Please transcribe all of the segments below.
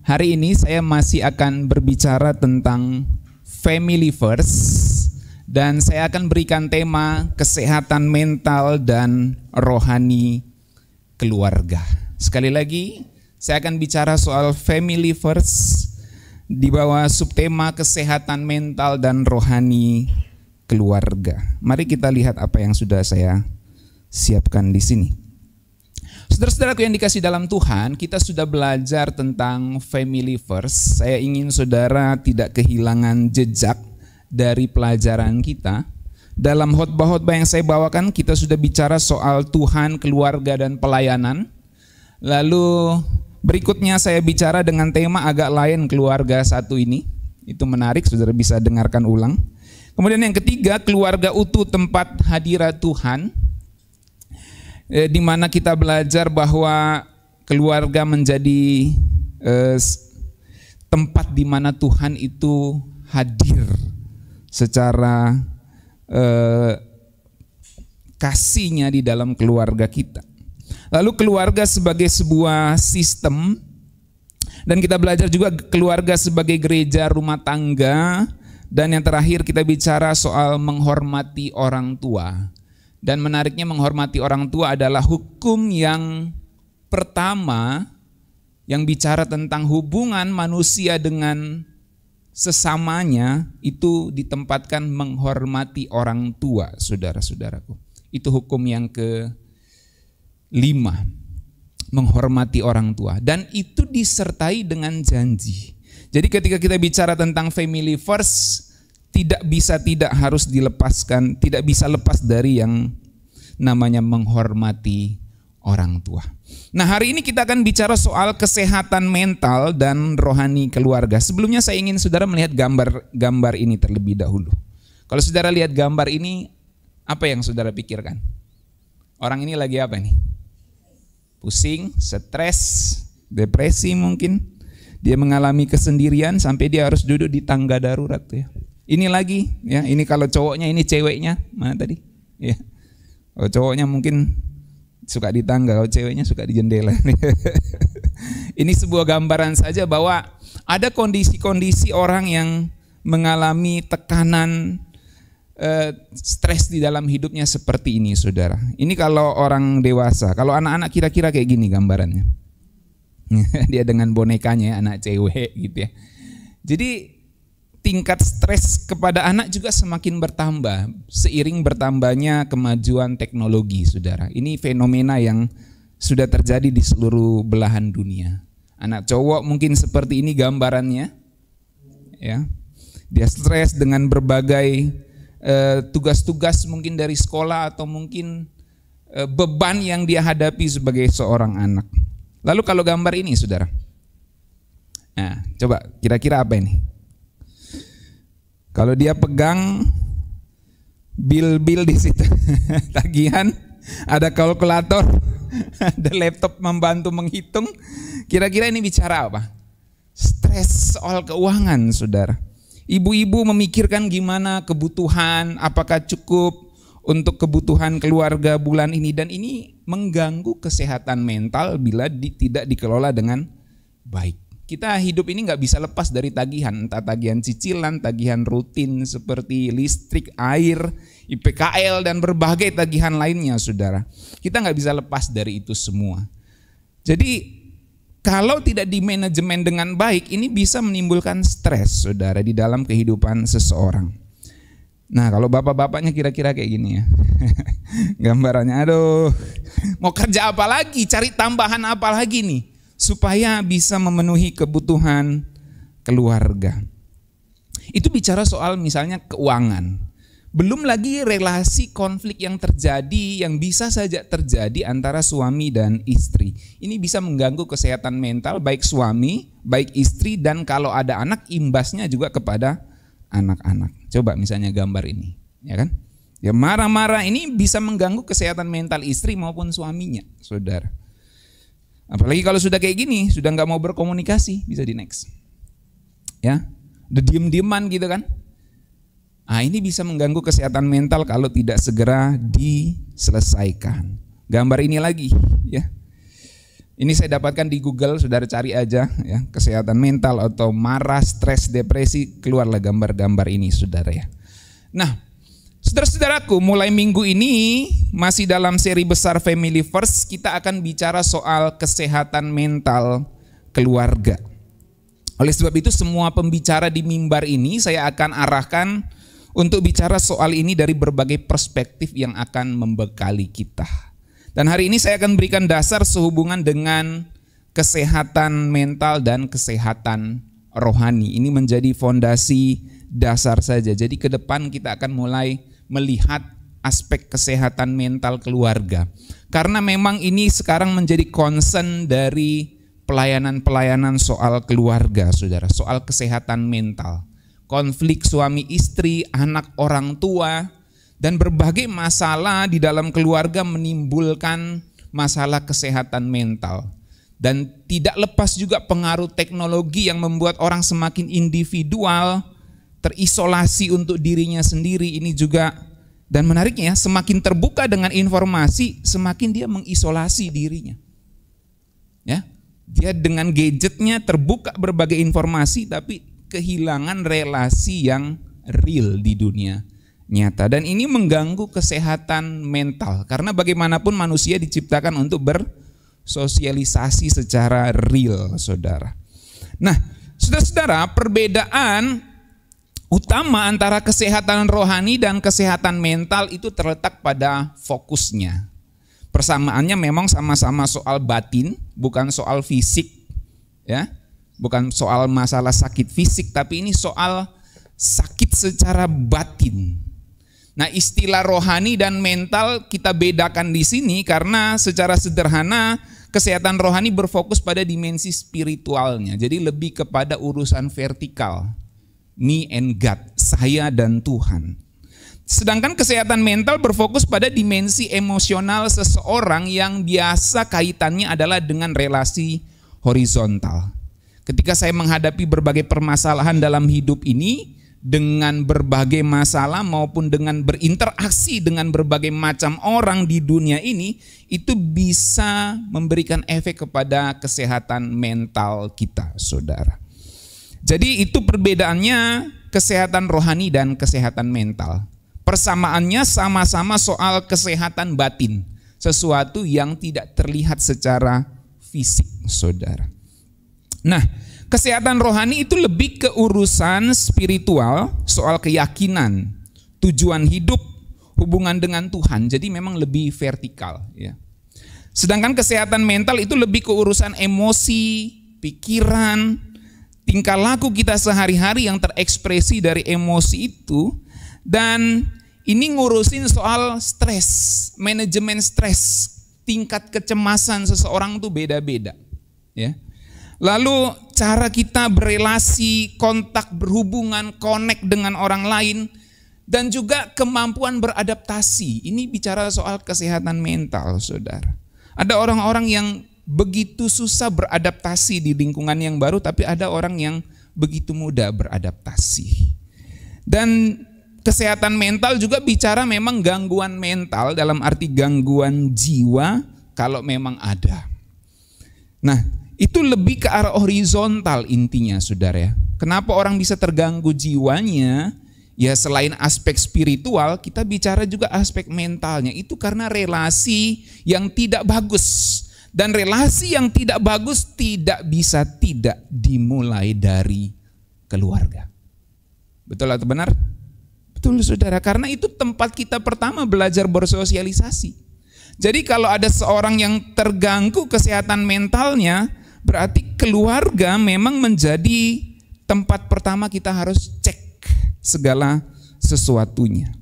Hari ini saya masih akan berbicara tentang family first, dan saya akan berikan tema kesehatan mental dan rohani keluarga. Sekali lagi, saya akan bicara soal family first di bawah subtema kesehatan mental dan rohani keluarga. Mari kita lihat apa yang sudah saya siapkan di sini. Saudara-saudaraku yang dikasih dalam Tuhan, kita sudah belajar tentang family first. Saya ingin saudara tidak kehilangan jejak dari pelajaran kita. Dalam khotbah-khotbah yang saya bawakan, kita sudah bicara soal Tuhan, keluarga, dan pelayanan. Lalu berikutnya saya bicara dengan tema agak lain keluarga satu ini. Itu menarik, saudara bisa dengarkan ulang. Kemudian yang ketiga, keluarga utuh tempat hadirat Tuhan. Di mana kita belajar bahwa keluarga menjadi tempat di mana Tuhan itu hadir secara kasih-Nya di dalam keluarga kita. Lalu keluarga sebagai sebuah sistem, dan kita belajar juga keluarga sebagai gereja rumah tangga, dan yang terakhir kita bicara soal menghormati orang tua. Dan menariknya, menghormati orang tua adalah hukum yang pertama yang bicara tentang hubungan manusia dengan sesamanya, itu ditempatkan menghormati orang tua, saudara-saudaraku. Itu hukum yang kelima, menghormati orang tua. Dan itu disertai dengan janji. Jadi ketika kita bicara tentang family first, tidak harus dilepaskan, tidak bisa lepas dari yang namanya menghormati orang tua. Nah, hari ini kita akan bicara soal kesehatan mental dan rohani keluarga. Sebelumnya saya ingin saudara melihat gambar ini terlebih dahulu. Kalau saudara lihat gambar ini, apa yang saudara pikirkan? Orang ini lagi apa nih? Pusing, stres, depresi mungkin. Dia mengalami kesendirian sampai dia harus duduk di tangga darurat tuh ya. Ini lagi, ya. Ini kalau cowoknya, ini ceweknya. Mana tadi? Ya. Kalau cowoknya mungkin suka di tangga, kalau ceweknya suka di jendela. Ini sebuah gambaran saja bahwa ada kondisi-kondisi orang yang mengalami tekanan, stres di dalam hidupnya seperti ini, saudara. Ini kalau orang dewasa. Kalau anak-anak kira-kira kayak gini gambarannya. Dia dengan bonekanya, anak cewek gitu ya. Jadi tingkat stres kepada anak juga semakin bertambah seiring bertambahnya kemajuan teknologi, saudara. Ini fenomena yang sudah terjadi di seluruh belahan dunia. Anak cowok mungkin seperti ini gambarannya, ya. Dia stres dengan berbagai tugas-tugas mungkin dari sekolah atau mungkin beban yang dia hadapi sebagai seorang anak. Lalu kalau gambar ini, saudara, nah coba kira-kira apa ini? Kalau dia pegang bil-bil di situ, tagihan, ada kalkulator, ada laptop membantu menghitung, kira-kira ini bicara apa? Stres soal keuangan, saudara. Ibu-ibu memikirkan gimana kebutuhan, apakah cukup untuk kebutuhan keluarga bulan ini, dan ini mengganggu kesehatan mental bila tidak dikelola dengan baik. Kita hidup ini nggak bisa lepas dari tagihan, entah tagihan cicilan, tagihan rutin seperti listrik, air, IPKL, dan berbagai tagihan lainnya, saudara. Kita nggak bisa lepas dari itu semua. Jadi kalau tidak dimanajemen dengan baik, ini bisa menimbulkan stres, saudara, di dalam kehidupan seseorang. Nah, kalau bapak-bapaknya kira-kira kayak gini ya. Gambarannya, aduh, mau kerja apa lagi, cari tambahan apa lagi nih, supaya bisa memenuhi kebutuhan keluarga. Itu bicara soal misalnya keuangan. Belum lagi relasi konflik yang terjadi, yang bisa saja terjadi antara suami dan istri. Ini bisa mengganggu kesehatan mental baik suami, baik istri, dan kalau ada anak, imbasnya juga kepada anak-anak. Coba misalnya gambar ini, ya kan? Ya, marah-marah ini bisa mengganggu kesehatan mental istri maupun suaminya, saudara. Apalagi kalau sudah kayak gini, sudah nggak mau berkomunikasi, bisa di next. Ya, udah diem-dieman gitu kan. Nah, ini bisa mengganggu kesehatan mental kalau tidak segera diselesaikan. Gambar ini lagi, ya. Ini saya dapatkan di Google, saudara cari aja ya, kesehatan mental atau marah, stres, depresi, keluarlah gambar-gambar ini saudara ya. Nah, saudara-saudaraku, mulai minggu ini masih dalam seri besar Family First, kita akan bicara soal kesehatan mental keluarga. Oleh sebab itu semua pembicara di mimbar ini saya akan arahkan untuk bicara soal ini dari berbagai perspektif yang akan membekali kita. Dan hari ini saya akan berikan dasar sehubungan dengan kesehatan mental dan kesehatan rohani. Ini menjadi fondasi dasar saja. Jadi ke depan kita akan mulai melihat aspek kesehatan mental keluarga. Karena memang ini sekarang menjadi concern dari pelayanan-pelayanan soal keluarga, saudara. Soal kesehatan mental. Konflik suami istri, anak orang tua, dan berbagai masalah di dalam keluarga menimbulkan masalah kesehatan mental. Dan tidak lepas juga pengaruh teknologi yang membuat orang semakin individual, terisolasi untuk dirinya sendiri. Ini juga, dan menariknya semakin terbuka dengan informasi, semakin dia mengisolasi dirinya. Ya, dia dengan gadgetnya terbuka berbagai informasi, tapi kehilangan relasi yang real di dunia nyata. Dan ini mengganggu kesehatan mental, karena bagaimanapun manusia diciptakan untuk bersosialisasi secara real, saudara. Nah, saudara-saudara, perbedaan utama antara kesehatan rohani dan kesehatan mental itu terletak pada fokusnya. Persamaannya memang sama-sama soal batin, bukan soal fisik, ya, bukan soal masalah sakit fisik, tapi ini soal sakit secara batin. Nah, istilah rohani dan mental kita bedakan di sini karena secara sederhana kesehatan rohani berfokus pada dimensi spiritualnya. Jadi lebih kepada urusan vertikal, me and God, saya dan Tuhan. Sedangkan kesehatan mental berfokus pada dimensi emosional seseorang yang biasa kaitannya adalah dengan relasi horizontal. Ketika saya menghadapi berbagai permasalahan dalam hidup ini, dengan berbagai masalah maupun dengan berinteraksi dengan berbagai macam orang di dunia ini, itu bisa memberikan efek kepada kesehatan mental kita, saudara. Jadi itu perbedaannya kesehatan rohani dan kesehatan mental. Persamaannya sama-sama soal kesehatan batin, sesuatu yang tidak terlihat secara fisik, saudara. Nah, kesehatan rohani itu lebih ke urusan spiritual, soal keyakinan, tujuan hidup, hubungan dengan Tuhan. Jadi memang lebih vertikal, ya. Sedangkan kesehatan mental itu lebih ke urusan emosi, pikiran, tingkah laku kita sehari-hari yang terekspresi dari emosi itu. Dan ini ngurusin soal stres, manajemen stres, tingkat kecemasan seseorang itu beda-beda, ya. Lalu cara kita berelasi, kontak, berhubungan, connect dengan orang lain, dan juga kemampuan beradaptasi. Ini bicara soal kesehatan mental, saudara. Ada orang-orang yang begitu susah beradaptasi di lingkungan yang baru, tapi ada orang yang begitu mudah beradaptasi. Dan kesehatan mental juga bicara memang gangguan mental dalam arti gangguan jiwa kalau memang ada. Nah, itu lebih ke arah horizontal intinya, saudara ya. Kenapa orang bisa terganggu jiwanya? Ya selain aspek spiritual, kita bicara juga aspek mentalnya. Itu karena relasi yang tidak bagus. Dan relasi yang tidak bagus tidak bisa tidak dimulai dari keluarga. Betul atau benar? Betul, saudara, karena itu tempat kita pertama belajar bersosialisasi. Jadi kalau ada seorang yang terganggu kesehatan mentalnya, berarti keluarga memang menjadi tempat pertama kita harus cek segala sesuatunya.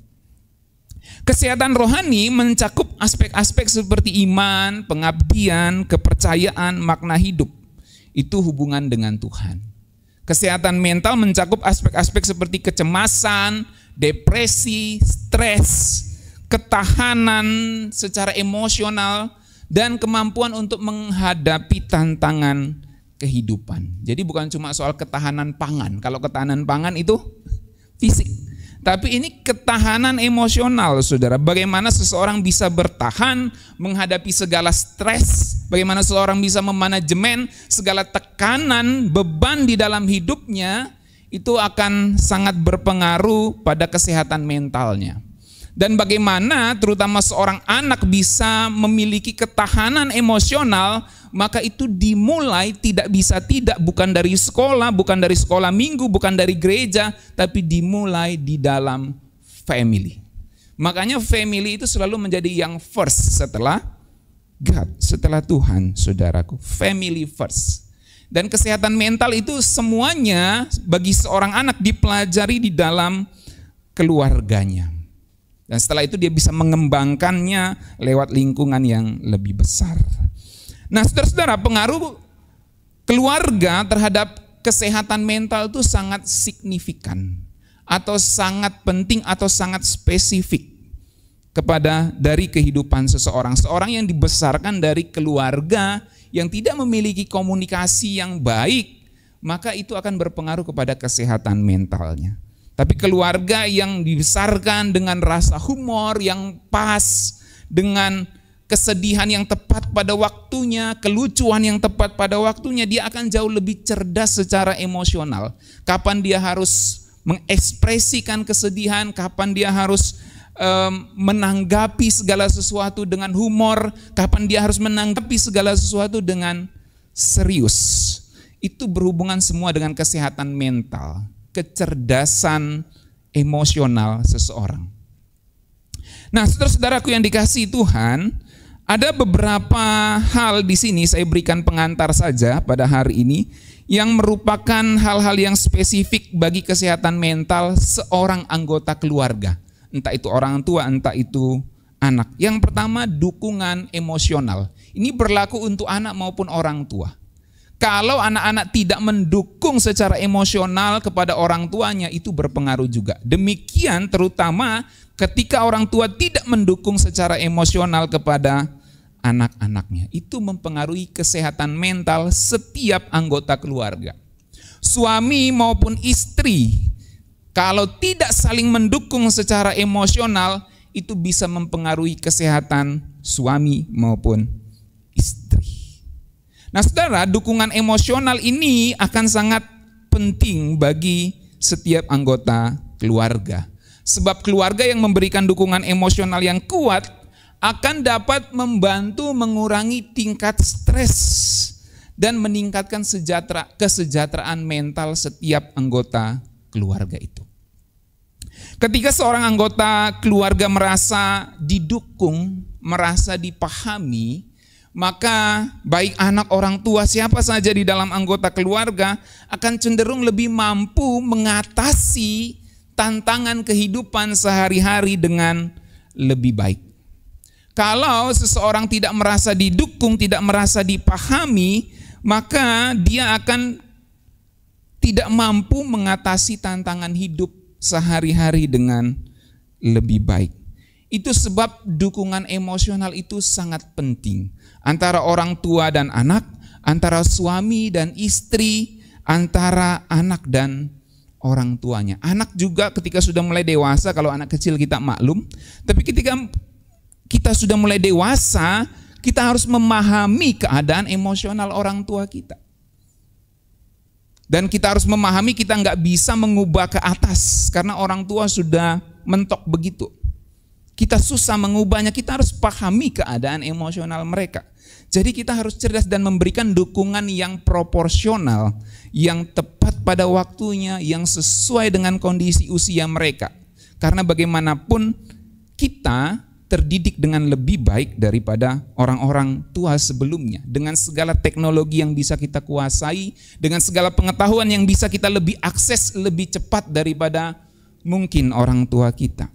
Kesehatan rohani mencakup aspek-aspek seperti iman, pengabdian, kepercayaan, makna hidup. Itu hubungan dengan Tuhan. Kesehatan mental mencakup aspek-aspek seperti kecemasan, depresi, stres, ketahanan secara emosional, dan kemampuan untuk menghadapi tantangan kehidupan. Jadi bukan cuma soal ketahanan pangan. Kalau ketahanan pangan itu fisik. Tapi ini ketahanan emosional, saudara. Bagaimana seseorang bisa bertahan menghadapi segala stres, bagaimana seseorang bisa memanajemen segala tekanan, beban di dalam hidupnya, itu akan sangat berpengaruh pada kesehatan mentalnya. Dan bagaimana terutama seorang anak bisa memiliki ketahanan emosional, maka itu dimulai bukan dari sekolah, bukan dari sekolah minggu, bukan dari gereja, tapi dimulai di dalam family. Makanya family itu selalu menjadi yang first setelah God, setelah Tuhan, saudaraku. Family first. Dan kesehatan mental itu semuanya bagi seorang anak dipelajari di dalam keluarganya. Dan setelah itu dia bisa mengembangkannya lewat lingkungan yang lebih besar. Nah, saudara-saudara, pengaruh keluarga terhadap kesehatan mental itu sangat signifikan, atau sangat penting, atau sangat spesifik dari kehidupan seseorang. Seorang yang dibesarkan dari keluarga yang tidak memiliki komunikasi yang baik, maka itu akan berpengaruh kepada kesehatan mentalnya. Tapi keluarga yang dibesarkan dengan rasa humor yang pas, dengan kesedihan yang tepat pada waktunya, kelucuan yang tepat pada waktunya, dia akan jauh lebih cerdas secara emosional. Kapan dia harus mengekspresikan kesedihan, kapan dia harus menanggapi segala sesuatu dengan humor, kapan dia harus menanggapi segala sesuatu dengan serius. Itu berhubungan semua dengan kesehatan mental, kecerdasan emosional seseorang. Nah, saudara-saudaraku yang dikasihi Tuhan, ada beberapa hal di sini saya berikan pengantar saja pada hari ini yang merupakan hal-hal yang spesifik bagi kesehatan mental seorang anggota keluarga, entah itu orang tua, entah itu anak. Yang pertama, dukungan emosional. Ini berlaku untuk anak maupun orang tua. Kalau anak-anak tidak mendukung secara emosional kepada orang tuanya, itu berpengaruh juga. Demikian terutama ketika orang tua tidak mendukung secara emosional kepada anak-anaknya. Itu mempengaruhi kesehatan mental setiap anggota keluarga. Suami maupun istri, kalau tidak saling mendukung secara emosional, itu bisa mempengaruhi kesehatan suami maupun istri. Nah, saudara, dukungan emosional ini akan sangat penting bagi setiap anggota keluarga. Sebab keluarga yang memberikan dukungan emosional yang kuat akan dapat membantu mengurangi tingkat stres dan meningkatkan kesejahteraan mental setiap anggota keluarga itu. Ketika seorang anggota keluarga merasa didukung, merasa dipahami, maka baik anak, orang tua, siapa saja di dalam anggota keluarga akan cenderung lebih mampu mengatasi tantangan kehidupan sehari-hari dengan lebih baik. Kalau seseorang tidak merasa didukung, tidak merasa dipahami, maka dia akan tidak mampu mengatasi tantangan hidup sehari-hari dengan lebih baik. Itu sebab dukungan emosional itu sangat penting. Antara orang tua dan anak, antara suami dan istri, antara anak dan orang tuanya. Anak juga ketika sudah mulai dewasa, kalau anak kecil kita maklum, tapi ketika kita sudah mulai dewasa, kita harus memahami keadaan emosional orang tua kita. Dan kita harus memahami kita nggak bisa mengubah ke atas, karena orang tua sudah mentok begitu. Kita susah mengubahnya, kita harus pahami keadaan emosional mereka. Jadi kita harus cerdas dan memberikan dukungan yang proporsional, yang tepat pada waktunya, yang sesuai dengan kondisi usia mereka. Karena bagaimanapun kita terdidik dengan lebih baik daripada orang-orang tua sebelumnya. Dengan segala teknologi yang bisa kita kuasai, dengan segala pengetahuan yang bisa kita lebih akses lebih cepat daripada mungkin orang tua kita.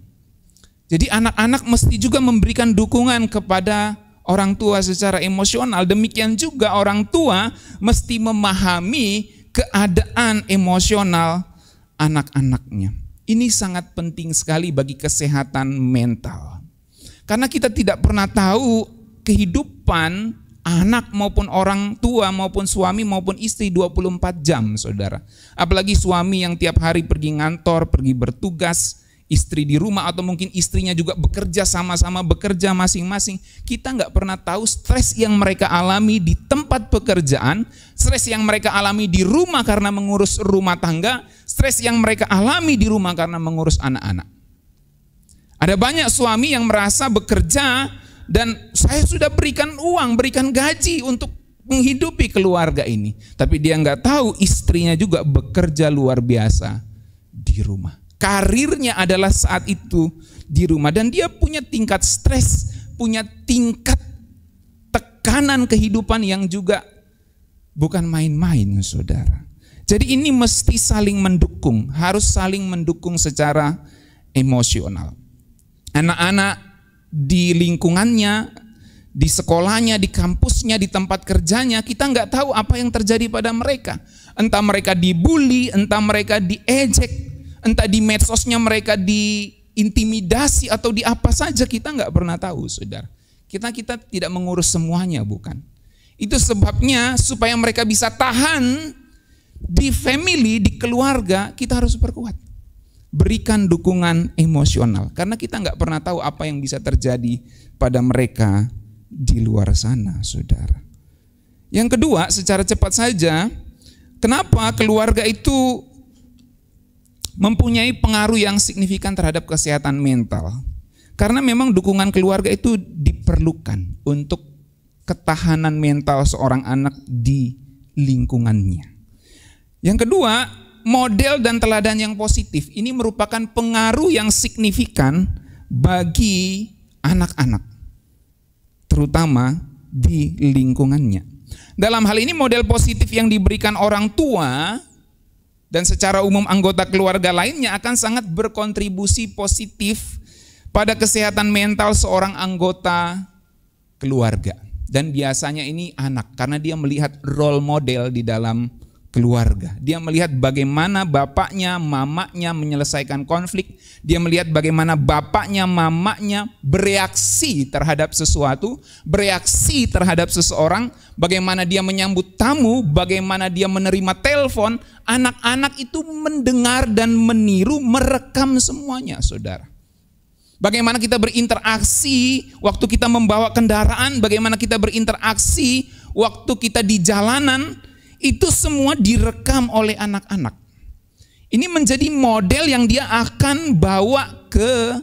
Jadi anak-anak mesti juga memberikan dukungan kepada orang tua secara emosional. Demikian juga orang tua mesti memahami keadaan emosional anak-anaknya. Ini sangat penting sekali bagi kesehatan mental. Karena kita tidak pernah tahu kehidupan anak maupun orang tua maupun suami maupun istri 24 jam, saudara. Apalagi suami yang tiap hari pergi ngantor, pergi bertugas. istri di rumah atau mungkin istrinya juga bekerja, sama-sama bekerja masing-masing. Kita nggak pernah tahu stres yang mereka alami di tempat pekerjaan, stres yang mereka alami di rumah karena mengurus rumah tangga, stres yang mereka alami di rumah karena mengurus anak-anak. Ada banyak suami yang merasa bekerja dan saya sudah berikan uang, berikan gaji untuk menghidupi keluarga ini. Tapi dia nggak tahu istrinya juga bekerja luar biasa di rumah. Karirnya adalah saat itu di rumah dan dia punya tingkat stres, punya tingkat tekanan kehidupan yang juga bukan main-main, saudara. Jadi ini mesti saling mendukung, harus saling mendukung secara emosional. Anak-anak di lingkungannya, di sekolahnya, di kampusnya, di tempat kerjanya, kita nggak tahu apa yang terjadi pada mereka. Entah mereka dibully, entah mereka diejek, entah di medsosnya mereka diintimidasi atau di apa saja, kita nggak pernah tahu, saudara. Kita tidak mengurus semuanya, bukan? Itu sebabnya supaya mereka bisa tahan di family, di keluarga, kita harus perkuat. Berikan dukungan emosional, karena kita nggak pernah tahu apa yang bisa terjadi pada mereka di luar sana, saudara. Yang kedua, secara cepat saja, kenapa keluarga itu mempunyai pengaruh yang signifikan terhadap kesehatan mental? Karena memang dukungan keluarga itu diperlukan untuk ketahanan mental seorang anak di lingkungannya. Yang kedua, model dan teladan yang positif ini merupakan pengaruh yang signifikan bagi anak-anak, terutama di lingkungannya. Dalam hal ini model positif yang diberikan orang tua dan secara umum anggota keluarga lainnya akan sangat berkontribusi positif pada kesehatan mental seorang anggota keluarga. Dan biasanya ini anak, karena dia melihat role model di dalam keluarga. Dia melihat bagaimana bapaknya, mamanya menyelesaikan konflik. Dia melihat bagaimana bapaknya, mamanya bereaksi terhadap sesuatu, bereaksi terhadap seseorang, bagaimana dia menyambut tamu, bagaimana dia menerima telepon. Anak-anak itu mendengar dan meniru, merekam semuanya, saudara. Bagaimana kita berinteraksi waktu kita membawa kendaraan, bagaimana kita berinteraksi waktu kita di jalanan, itu semua direkam oleh anak-anak. Ini menjadi model yang dia akan bawa ke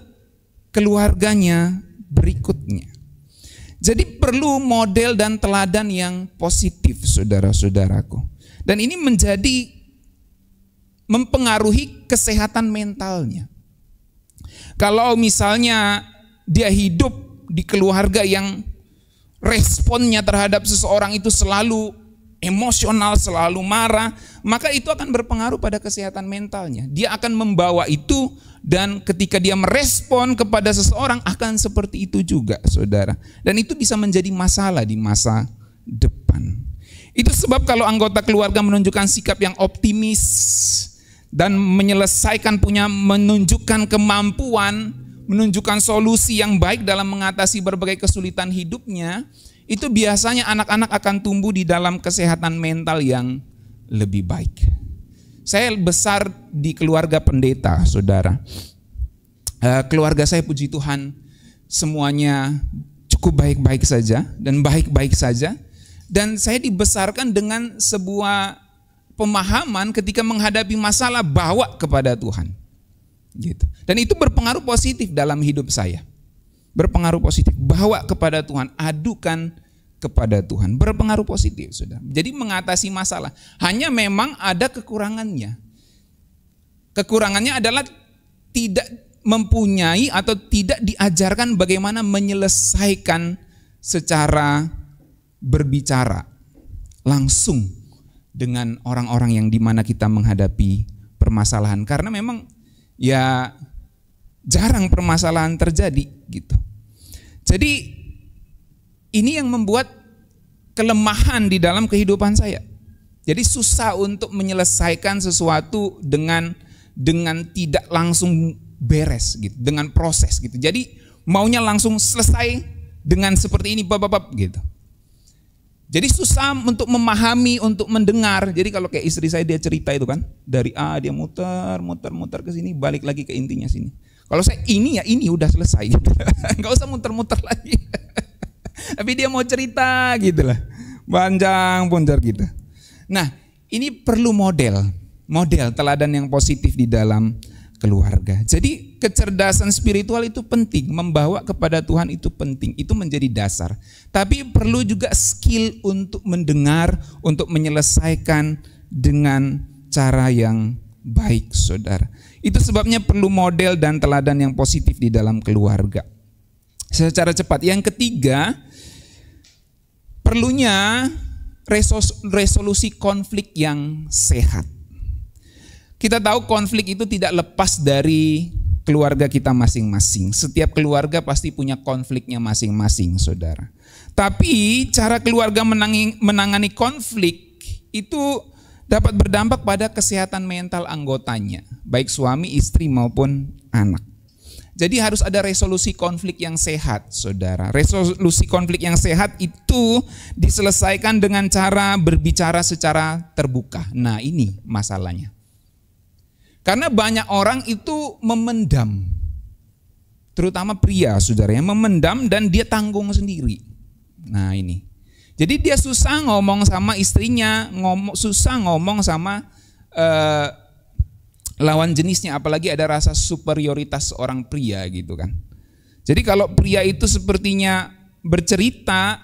keluarganya berikutnya. Jadi perlu model dan teladan yang positif, saudara-saudaraku. Dan ini mempengaruhi kesehatan mentalnya. Kalau misalnya dia hidup di keluarga yang responnya terhadap seseorang itu selalu emosional, selalu marah, maka itu akan berpengaruh pada kesehatan mentalnya. Dia akan membawa itu dan ketika dia merespon kepada seseorang akan seperti itu juga, saudara. Dan itu bisa menjadi masalah di masa depan. Itu sebab kalau anggota keluarga menunjukkan sikap yang optimis dan menunjukkan kemampuan, menunjukkan solusi yang baik dalam mengatasi berbagai kesulitan hidupnya, itu biasanya anak-anak akan tumbuh di dalam kesehatan mental yang lebih baik. Saya besar di keluarga pendeta, saudara. Keluarga saya puji Tuhan semuanya cukup baik-baik saja dan baik-baik saja. Dan saya dibesarkan dengan sebuah pemahaman ketika menghadapi masalah bawa kepada Tuhan. Gitu. Dan itu berpengaruh positif dalam hidup saya. Berpengaruh positif, bawa kepada Tuhan, adukan kepada Tuhan, berpengaruh positif, sudah. Jadi mengatasi masalah, hanya memang ada kekurangannya. Kekurangannya adalah tidak mempunyai atau tidak diajarkan bagaimana menyelesaikan secara berbicara langsung dengan orang-orang yang dimana kita menghadapi permasalahan. Karena memang ya jarang permasalahan terjadi gitu. Jadi ini yang membuat kelemahan di dalam kehidupan saya. Jadi susah untuk menyelesaikan sesuatu dengan tidak langsung beres gitu, dengan proses gitu. Jadi maunya langsung selesai dengan seperti ini bab-bab gitu. Jadi susah untuk memahami, untuk mendengar. Jadi kalau kayak istri saya, dia cerita itu kan, dari A dia muter ke sini, balik lagi ke intinya sini. Kalau saya ini ya ini udah selesai gitu. Nggak usah muter-muter lagi. Tapi dia mau cerita gitu lah. Panjang poncar gitu. Nah, ini perlu model teladan yang positif di dalam keluarga. Jadi kecerdasan spiritual itu penting, membawa kepada Tuhan itu penting, itu menjadi dasar. Tapi perlu juga skill untuk mendengar, untuk menyelesaikan dengan cara yang baik, saudara. Itu sebabnya perlu model dan teladan yang positif di dalam keluarga. Secara cepat, yang ketiga, perlunya resolusi konflik yang sehat. Kita tahu konflik itu tidak lepas dari keluarga kita masing-masing. Setiap keluarga pasti punya konfliknya masing-masing, saudara. Tapi cara keluarga menangani konflik itu dapat berdampak pada kesehatan mental anggotanya, baik suami, istri maupun anak. Jadi harus ada resolusi konflik yang sehat, saudara. Resolusi konflik yang sehat itu diselesaikan dengan cara berbicara secara terbuka. Nah, ini masalahnya. Karena banyak orang itu memendam, terutama pria, saudara, yang memendam dan dia tanggung sendiri. Nah ini, jadi dia susah ngomong sama istrinya, susah ngomong sama lawan jenisnya, apalagi ada rasa superioritas seorang pria gitu kan. Jadi kalau pria itu sepertinya bercerita,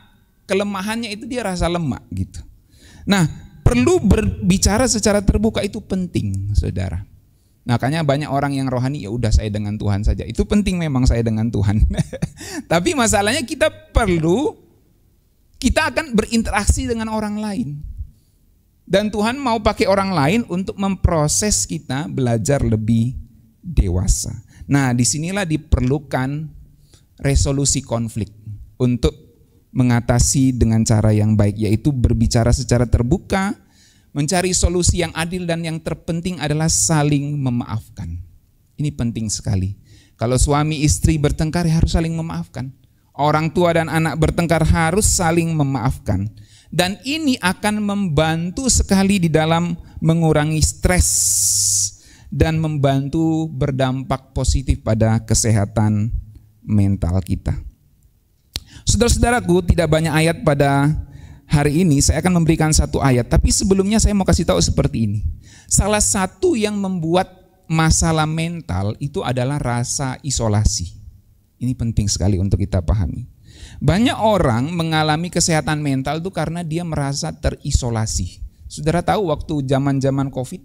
kelemahannya itu dia rasa lemah gitu. Nah, perlu berbicara secara terbuka itu penting, saudara. Makanya banyak orang yang rohani, ya udah saya dengan Tuhan saja. Itu penting memang, saya dengan Tuhan. Tapi masalahnya kita akan berinteraksi dengan orang lain. Dan Tuhan mau pakai orang lain untuk memproses kita belajar lebih dewasa. Nah, disinilah diperlukan resolusi konflik untuk mengatasi dengan cara yang baik, yaitu berbicara secara terbuka, mencari solusi yang adil, dan yang terpenting adalah saling memaafkan. Ini penting sekali. Kalau suami istri bertengkar ya harus saling memaafkan. Orang tua dan anak bertengkar harus saling memaafkan. Dan ini akan membantu sekali di dalam mengurangi stres dan membantu berdampak positif pada kesehatan mental kita. Saudara-saudaraku, tidak banyak ayat pada hari ini, saya akan memberikan satu ayat, tapi sebelumnya saya mau kasih tahu seperti ini. Salah satu yang membuat masalah mental itu adalah rasa isolasi. Ini penting sekali untuk kita pahami. Banyak orang mengalami kesehatan mental itu karena dia merasa terisolasi. Saudara tahu waktu zaman-zaman COVID,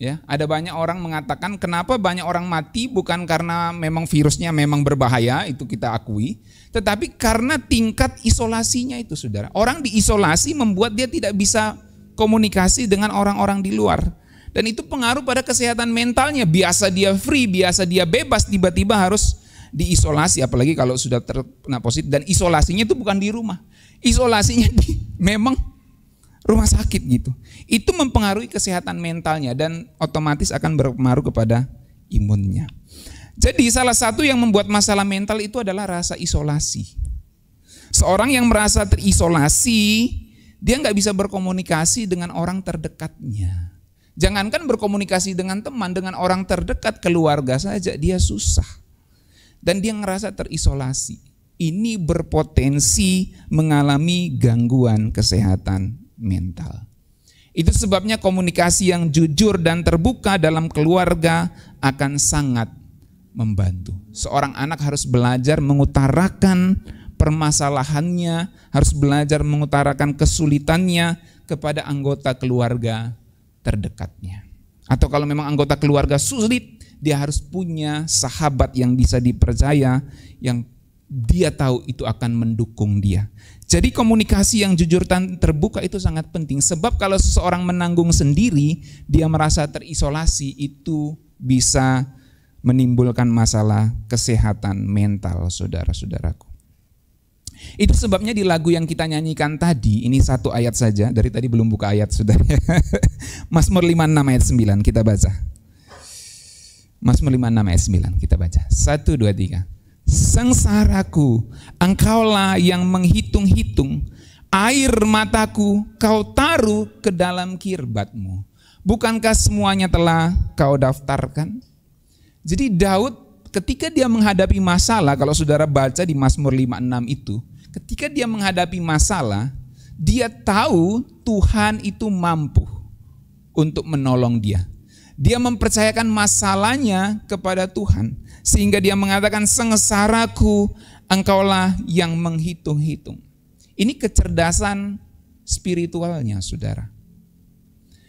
ya, ada banyak orang mengatakan kenapa banyak orang mati bukan karena memang virusnya memang berbahaya, itu kita akui, tetapi karena tingkat isolasinya itu, saudara. Orang diisolasi membuat dia tidak bisa komunikasi dengan orang-orang di luar. Dan itu pengaruh pada kesehatan mentalnya. Biasa dia free, biasa dia bebas, tiba-tiba harus diisolasi. Apalagi kalau sudah terkena positif. Dan isolasinya itu bukan di rumah. Isolasinya memang rumah sakit gitu. Itu mempengaruhi kesehatan mentalnya dan otomatis akan berpengaruh kepada imunnya. Jadi salah satu yang membuat masalah mental itu adalah rasa isolasi. Seorang yang merasa terisolasi, dia nggak bisa berkomunikasi dengan orang terdekatnya. Jangankan berkomunikasi dengan teman, dengan orang terdekat, keluarga saja dia susah. Dan dia ngerasa terisolasi. Ini berpotensi mengalami gangguan kesehatan mental. Itu sebabnya komunikasi yang jujur dan terbuka dalam keluarga akan sangat membantu. Seorang anak harus belajar mengutarakan permasalahannya, harus belajar mengutarakan kesulitannya kepada anggota keluarga terdekatnya. Atau kalau memang anggota keluarga sulit, dia harus punya sahabat yang bisa dipercaya, yang dia tahu itu akan mendukung dia. Jadi komunikasi yang jujur dan terbuka itu sangat penting. Sebab kalau seseorang menanggung sendiri, dia merasa terisolasi, itu bisa menimbulkan masalah kesehatan mental, saudara-saudaraku. Itu sebabnya di lagu yang kita nyanyikan tadi, ini satu ayat saja, dari tadi belum buka ayat, saudara. Mazmur 56 ayat 9, kita baca. Mazmur 56 ayat 9, kita baca. 1, 2, 3. Sengsaraku, engkaulah yang menghitung-hitung, air mataku kau taruh ke dalam kirbatmu. Bukankah semuanya telah kau daftarkan? Jadi Daud ketika dia menghadapi masalah, kalau saudara baca di Mazmur 56 itu, ketika dia menghadapi masalah, dia tahu Tuhan itu mampu untuk menolong dia. Dia mempercayakan masalahnya kepada Tuhan, sehingga dia mengatakan, sengsaraku engkaulah yang menghitung-hitung. Ini kecerdasan spiritualnya, saudara.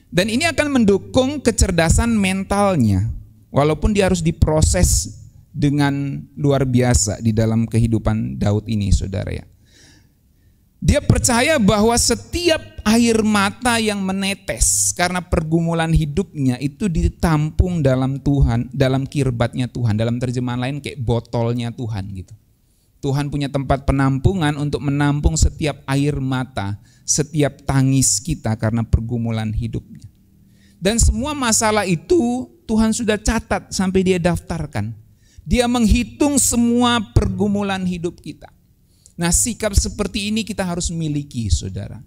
Dan ini akan mendukung kecerdasan mentalnya, walaupun dia harus diproses dengan luar biasa di dalam kehidupan Daud ini, saudara ya. Dia percaya bahwa setiap air mata yang menetes karena pergumulan hidupnya itu ditampung dalam Tuhan, dalam kirbatnya Tuhan. Dalam terjemahan lain kayak botolnya Tuhan gitu. Tuhan punya tempat penampungan untuk menampung setiap air mata, setiap tangis kita karena pergumulan hidupnya. Dan semua masalah itu Tuhan sudah catat sampai dia daftarkan. Dia menghitung semua pergumulan hidup kita. Nah, sikap seperti ini kita harus miliki, saudara.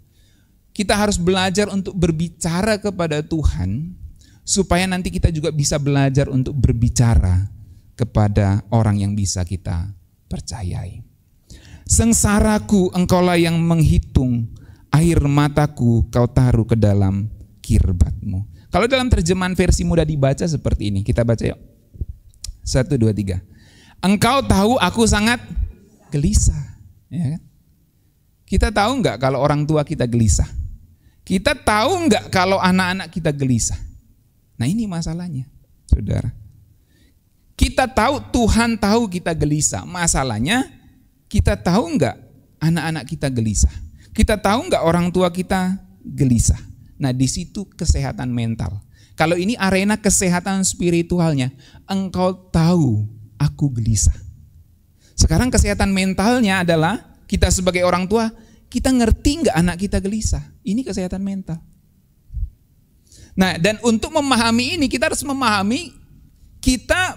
Kita harus belajar untuk berbicara kepada Tuhan, supaya nanti kita juga bisa belajar untuk berbicara kepada orang yang bisa kita percayai. Sengsaraku engkaulah yang menghitung, air mataku kau taruh ke dalam kirbatmu. Kalau dalam terjemahan versi mudah dibaca seperti ini, kita baca yuk. 1, 2, 3. Engkau tahu aku sangat gelisah. Ya kan? Kita tahu enggak kalau orang tua kita gelisah? Kita tahu enggak kalau anak-anak kita gelisah? Nah, ini masalahnya, saudara. Kita tahu, Tuhan tahu kita gelisah. Masalahnya, kita tahu enggak anak-anak kita gelisah? Kita tahu enggak orang tua kita gelisah? Nah, di situ kesehatan mental. Kalau ini arena kesehatan spiritualnya, engkau tahu aku gelisah. Sekarang kesehatan mentalnya adalah kita sebagai orang tua, kita ngerti nggak anak kita gelisah? Ini kesehatan mental. Nah, dan untuk memahami ini kita harus memahami kita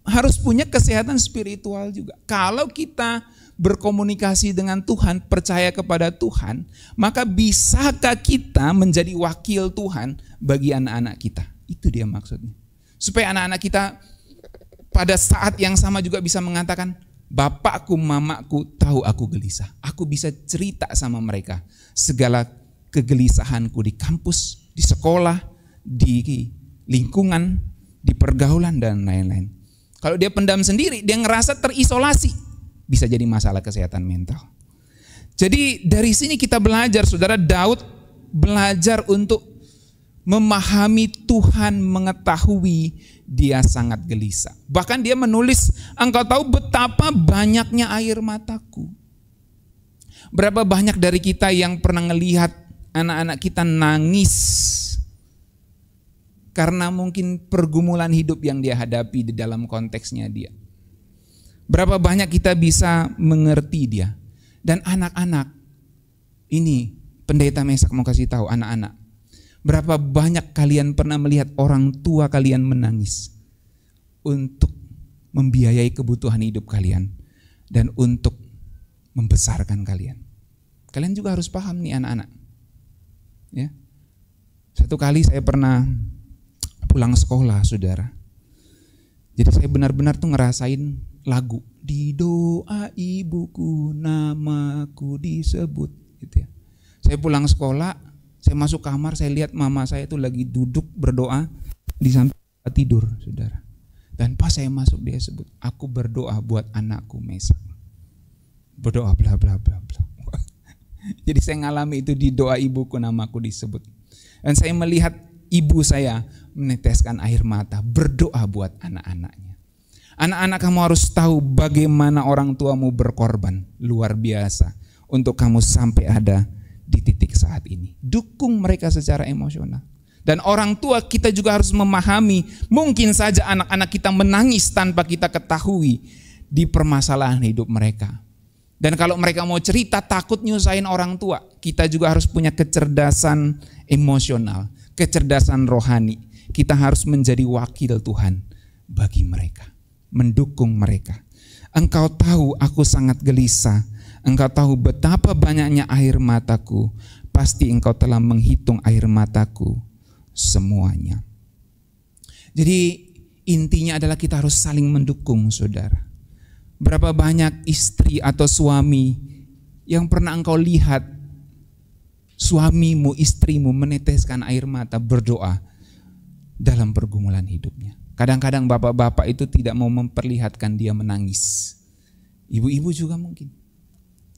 harus punya kesehatan spiritual juga. Kalau kita berkomunikasi dengan Tuhan, percaya kepada Tuhan, maka bisakah kita menjadi wakil Tuhan bagi anak-anak kita? Itu dia maksudnya. Supaya anak-anak kita pada saat yang sama juga bisa mengatakan, bapakku, mamaku tahu aku gelisah. Aku bisa cerita sama mereka segala kegelisahanku di kampus, di sekolah, di lingkungan, di pergaulan dan lain-lain. Kalau dia pendam sendiri, dia ngerasa terisolasi, bisa jadi masalah kesehatan mental. Jadi dari sini kita belajar, saudara, Daud belajar untuk memahami Tuhan, mengetahui dia sangat gelisah. Bahkan dia menulis, engkau tahu betapa banyaknya air mataku. Berapa banyak dari kita yang pernah ngelihat anak-anak kita nangis karena mungkin pergumulan hidup yang dia hadapi di dalam konteksnya dia. Berapa banyak kita bisa mengerti dia. Dan anak-anak, ini pendeta Mesak mau kasih tahu anak-anak. Berapa banyak kalian pernah melihat orang tua kalian menangis untuk membiayai kebutuhan hidup kalian dan untuk membesarkan kalian. Kalian juga harus paham nih anak-anak. Ya. Satu kali saya pernah pulang sekolah, saudara. Jadi saya benar-benar tuh ngerasain lagu di doa ibuku namaku disebut gitu ya. Saya pulang sekolah, saya masuk kamar, saya lihat mama saya itu lagi duduk berdoa di samping tidur, saudara. Dan pas saya masuk dia sebut, aku berdoa buat anakku Mesak. Berdoa bla bla bla bla. Jadi saya ngalami itu di doa ibuku namaku disebut. Dan saya melihat ibu saya meneteskan air mata berdoa buat anak-anaknya. Anak-anak, kamu harus tahu bagaimana orang tuamu berkorban luar biasa untuk kamu sampai ada di titik saat ini. Dukung mereka secara emosional. Dan orang tua kita juga harus memahami, mungkin saja anak-anak kita menangis tanpa kita ketahui di permasalahan hidup mereka. Dan kalau mereka mau cerita takut nyusahin orang tua, kita juga harus punya kecerdasan emosional, kecerdasan rohani. Kita harus menjadi wakil Tuhan bagi mereka, mendukung mereka. Engkau tahu aku sangat gelisah. Engkau tahu betapa banyaknya air mataku. Pasti engkau telah menghitung air mataku semuanya. Jadi Intinya adalah kita harus saling mendukung, saudara. Berapa banyak istri atau suami yang pernah engkau lihat suamimu, istrimu meneteskan air mata berdoa dalam pergumulan hidupnya. Kadang-kadang bapak-bapak itu tidak mau memperlihatkan dia menangis. Ibu-ibu juga mungkin.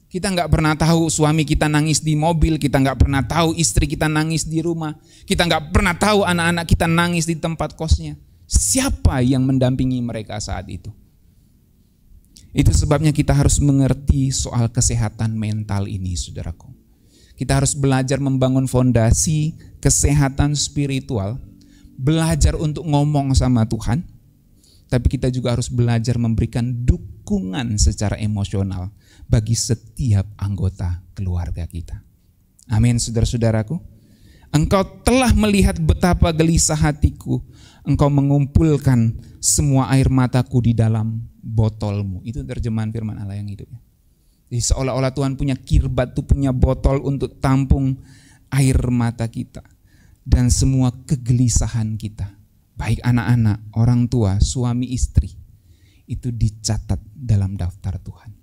Kita nggak pernah tahu suami kita nangis di mobil, kita nggak pernah tahu istri kita nangis di rumah, kita nggak pernah tahu anak-anak kita nangis di tempat kosnya. Siapa yang mendampingi mereka saat itu? Itu sebabnya kita harus mengerti soal kesehatan mental ini, saudaraku. Kita harus belajar membangun fondasi kesehatan spiritual, belajar untuk ngomong sama Tuhan, tapi kita juga harus belajar memberikan dukungan secara emosional bagi setiap anggota keluarga kita. Amin, saudara-saudaraku. Engkau telah melihat betapa gelisah hatiku, engkau mengumpulkan semua air mataku di dalam botolmu. Itu terjemahan firman Allah yang hidup. Jadi seolah-olah Tuhan punya kirbat, punya botol untuk tampung air mata kita. Dan semua kegelisahan kita, baik anak-anak, orang tua, suami, istri, itu dicatat dalam daftar Tuhan.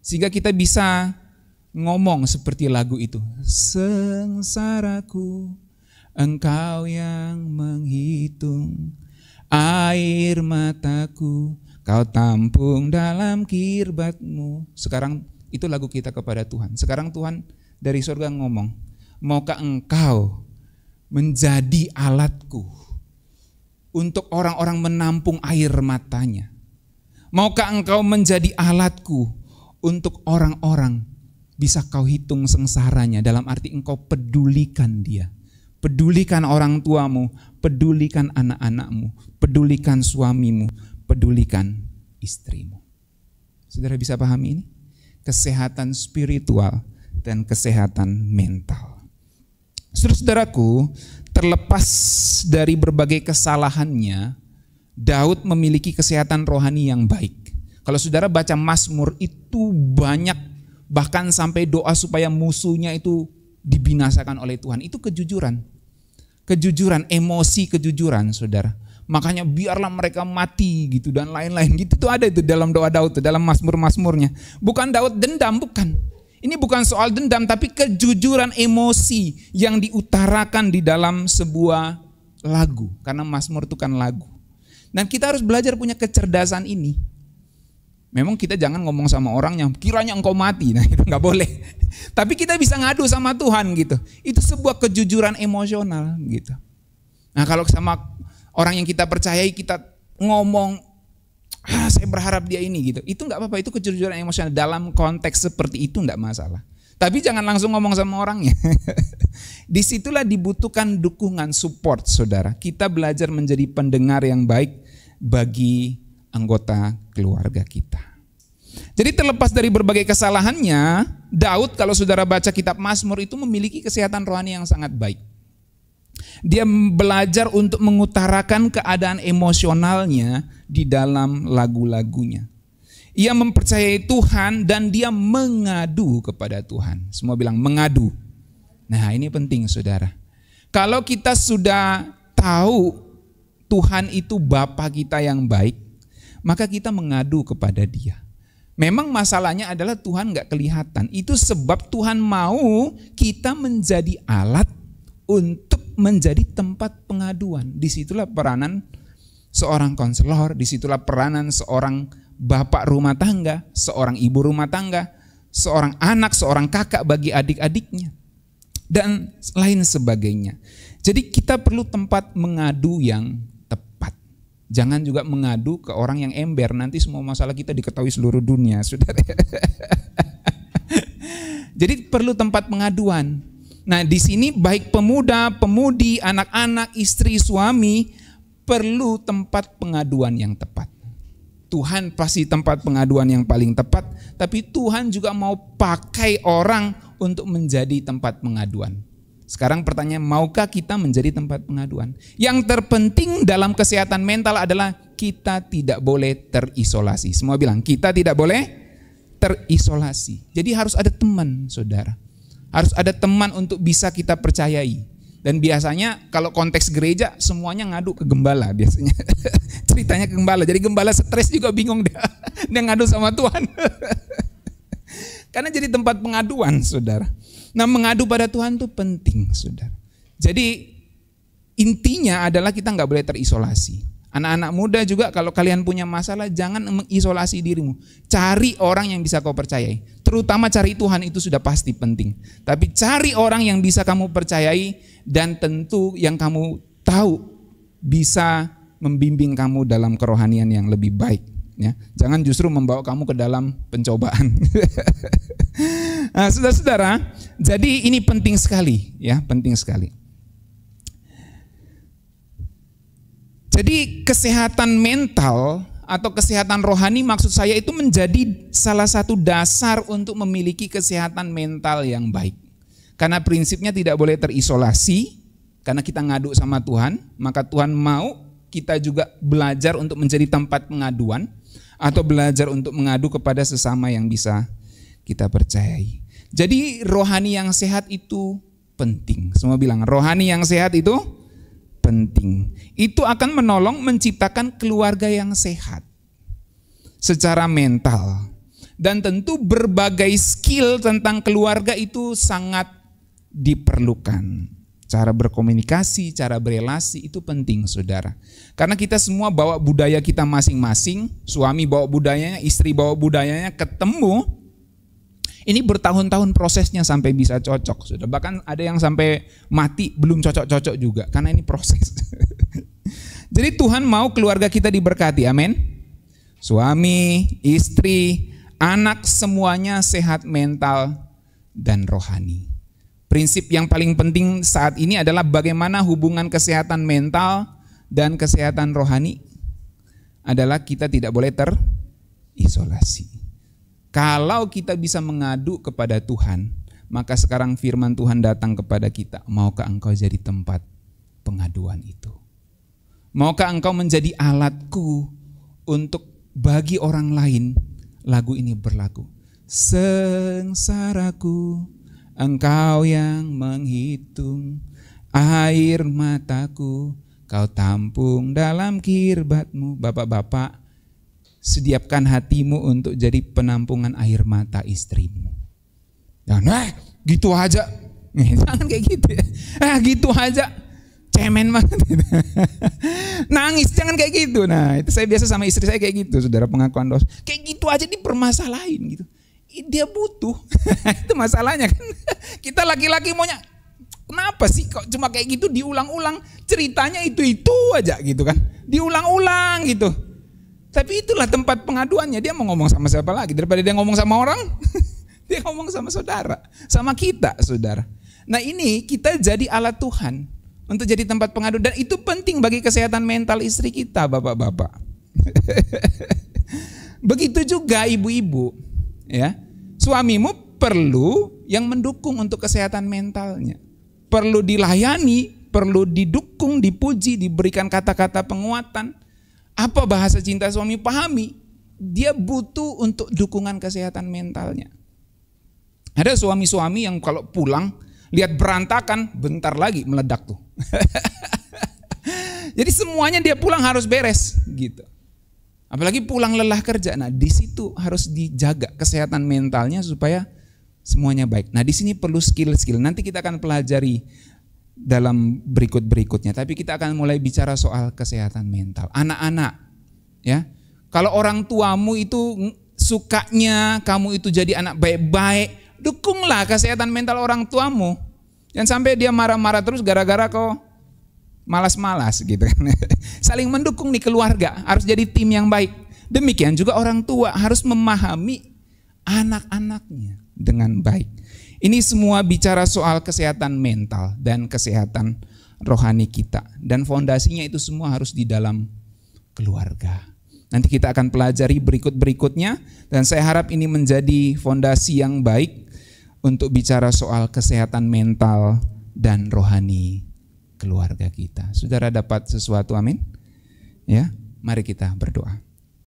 Sehingga kita bisa ngomong seperti lagu itu. Sengsaraku, engkau yang menghitung, air mataku kau tampung dalam kirbatmu. Sekarang itu lagu kita kepada Tuhan. Sekarang Tuhan dari surga ngomong, maukah engkau menjadi alatku untuk orang-orang menampung air matanya? Maukah engkau menjadi alatku untuk orang-orang bisa kau hitung sengsaranya, dalam arti engkau pedulikan dia. Pedulikan orang tuamu, pedulikan anak-anakmu, pedulikan suamimu, pedulikan istrimu. Saudara bisa pahami ini? Kesehatan spiritual dan kesehatan mental. Saudara-saudaraku, terlepas dari berbagai kesalahannya, Daud memiliki kesehatan rohani yang baik. Kalau saudara baca Mazmur itu banyak, bahkan sampai doa supaya musuhnya itu dibinasakan oleh Tuhan. Itu kejujuran. Kejujuran, emosi kejujuran, saudara. Makanya biarlah mereka mati gitu dan lain-lain gitu. Itu ada itu dalam doa Daud, dalam Mazmur-Mazmurnya. Bukan Daud dendam, bukan. Ini bukan soal dendam, tapi kejujuran emosi yang diutarakan di dalam sebuah lagu. Karena Mazmur itu kan lagu. Dan kita harus belajar punya kecerdasan ini. Memang kita jangan ngomong sama orang yang kiranya engkau mati, nah itu nggak boleh. Tapi kita bisa ngadu sama Tuhan gitu. Itu sebuah kejujuran emosional gitu. Nah kalau sama orang yang kita percayai kita ngomong, saya berharap dia ini gitu. Itu nggak apa-apa, itu kejujuran emosional dalam konteks seperti itu nggak masalah. Tapi jangan langsung ngomong sama orangnya. Disitulah dibutuhkan dukungan, support, saudara. Kita belajar menjadi pendengar yang baik bagi anggota keluarga kita. Jadi terlepas dari berbagai kesalahannya, Daud kalau saudara baca kitab Mazmur itu memiliki kesehatan rohani yang sangat baik. Dia belajar untuk mengutarakan keadaan emosionalnya di dalam lagu-lagunya. Ia mempercayai Tuhan dan dia mengadu kepada Tuhan. Semua bilang mengadu. Nah ini penting saudara. Kalau kita sudah tahu Tuhan itu Bapa kita yang baik, maka kita mengadu kepada dia. Memang masalahnya adalah Tuhan gak kelihatan. Itu sebab Tuhan mau kita menjadi alat untuk menjadi tempat pengaduan. Disitulah peranan seorang konselor, disitulah peranan seorang bapak rumah tangga, seorang ibu rumah tangga, seorang anak, seorang kakak bagi adik-adiknya, dan lain sebagainya. Jadi kita perlu tempat mengadu yang tepat. Jangan juga mengadu ke orang yang ember, nanti semua masalah kita diketahui seluruh dunia, saudara. Jadi perlu tempat pengaduan. Nah di sini baik pemuda, pemudi, anak-anak, istri, suami perlu tempat pengaduan yang tepat. Tuhan pasti tempat pengaduan yang paling tepat, tapi Tuhan juga mau pakai orang untuk menjadi tempat pengaduan. Sekarang pertanyaan, maukah kita menjadi tempat pengaduan? Yang terpenting dalam kesehatan mental adalah kita tidak boleh terisolasi. Semua bilang, kita tidak boleh terisolasi. Jadi harus ada teman, saudara. Harus ada teman untuk bisa kita percayai. Dan biasanya kalau konteks gereja semuanya ngadu ke gembala biasanya. Ceritanya ke gembala. Jadi gembala stres juga bingung dia. Dia ngadu sama Tuhan. Karena jadi tempat pengaduan, saudara. Nah, mengadu pada Tuhan itu penting, saudara. Jadi intinya adalah kita nggak boleh terisolasi. Anak-anak muda juga kalau kalian punya masalah jangan mengisolasi dirimu. Cari orang yang bisa kau percayai. Terutama cari Tuhan itu sudah pasti penting. Tapi cari orang yang bisa kamu percayai dan tentu yang kamu tahu bisa membimbing kamu dalam kerohanian yang lebih baik. Ya, jangan justru membawa kamu ke dalam pencobaan. Nah, saudara-saudara, jadi ini penting sekali, ya, penting sekali. Jadi kesehatan mental atau kesehatan rohani maksud saya itu menjadi salah satu dasar untuk memiliki kesehatan mental yang baik. Karena prinsipnya tidak boleh terisolasi, karena kita ngadu sama Tuhan, maka Tuhan mau kita juga belajar untuk menjadi tempat pengaduan atau belajar untuk mengadu kepada sesama yang bisa kita percayai. Jadi rohani yang sehat itu penting. Semua bilang rohani yang sehat itu penting. Itu akan menolong menciptakan keluarga yang sehat secara mental. Dan tentu berbagai skill tentang keluarga itu sangat diperlukan. Cara berkomunikasi, cara berelasi itu penting, saudara. Karena kita semua bawa budaya kita masing-masing. Suami bawa budayanya, istri bawa budayanya, ketemu. Ini bertahun-tahun prosesnya sampai bisa cocok, sudah. Bahkan ada yang sampai mati belum cocok-cocok juga, karena ini proses. Jadi Tuhan mau keluarga kita diberkati, amin. Suami, istri, anak semuanya sehat mental dan rohani. Prinsip yang paling penting saat ini adalah bagaimana hubungan kesehatan mental dan kesehatan rohani adalah kita tidak boleh terisolasi. Kalau kita bisa mengadu kepada Tuhan, maka sekarang firman Tuhan datang kepada kita. Maukah engkau jadi tempat pengaduan itu? Maukah engkau menjadi alatku untuk bagi orang lain lagu ini berlaku? Sengsaraku, engkau yang menghitung air mataku, kau tampung dalam kirbatmu. Bapak-bapak, sediapkan hatimu untuk jadi penampungan air mata istrimu. Nah, gitu aja. Jangan kayak gitu ya. Gitu aja. Cemen banget. Nangis, jangan kayak gitu. Nah, itu saya biasa sama istri saya kayak gitu, saudara, pengakuan dosa. Kayak gitu aja dipermasalahin gitu. Dia butuh. Itu masalahnya kan. Kita laki-laki maunya, kenapa sih kok cuma kayak gitu diulang-ulang? Ceritanya itu-itu aja gitu kan. Diulang-ulang gitu. Tapi itulah tempat pengaduannya. Dia mau ngomong sama siapa lagi? Daripada dia ngomong sama orang, dia ngomong sama saudara, sama kita, saudara. Nah, ini kita jadi alat Tuhan untuk jadi tempat pengaduan, dan itu penting bagi kesehatan mental istri kita, bapak-bapak. Begitu juga ibu-ibu, ya. Suamimu perlu yang mendukung untuk kesehatan mentalnya. Perlu dilayani, perlu didukung, dipuji, diberikan kata-kata penguatan. Apa bahasa cinta suami? Pahami. Dia butuh untuk dukungan kesehatan mentalnya. Ada suami-suami yang kalau pulang lihat berantakan, bentar lagi meledak tuh. Jadi semuanya dia pulang harus beres gitu. Apalagi pulang lelah kerja. Nah, di situ harus dijaga kesehatan mentalnya supaya semuanya baik. Nah, di sini perlu skill-skill. Nanti kita akan pelajari dalam berikut-berikutnya. Tapi kita akan mulai bicara soal kesehatan mental. Anak-anak, ya. Kalau orang tuamu itu sukanya kamu itu jadi anak baik-baik, dukunglah kesehatan mental orang tuamu. Jangan sampai dia marah-marah terus gara-gara kau malas-malas gitu kan. Saling mendukung nih keluarga, harus jadi tim yang baik. Demikian juga orang tua harus memahami anak-anaknya dengan baik. Ini semua bicara soal kesehatan mental dan kesehatan rohani kita. Dan fondasinya itu semua harus di dalam keluarga. Nanti kita akan pelajari berikut-berikutnya. Dan saya harap ini menjadi fondasi yang baik untuk bicara soal kesehatan mental dan rohani keluarga kita. Saudara dapat sesuatu, amin? Ya, mari kita berdoa.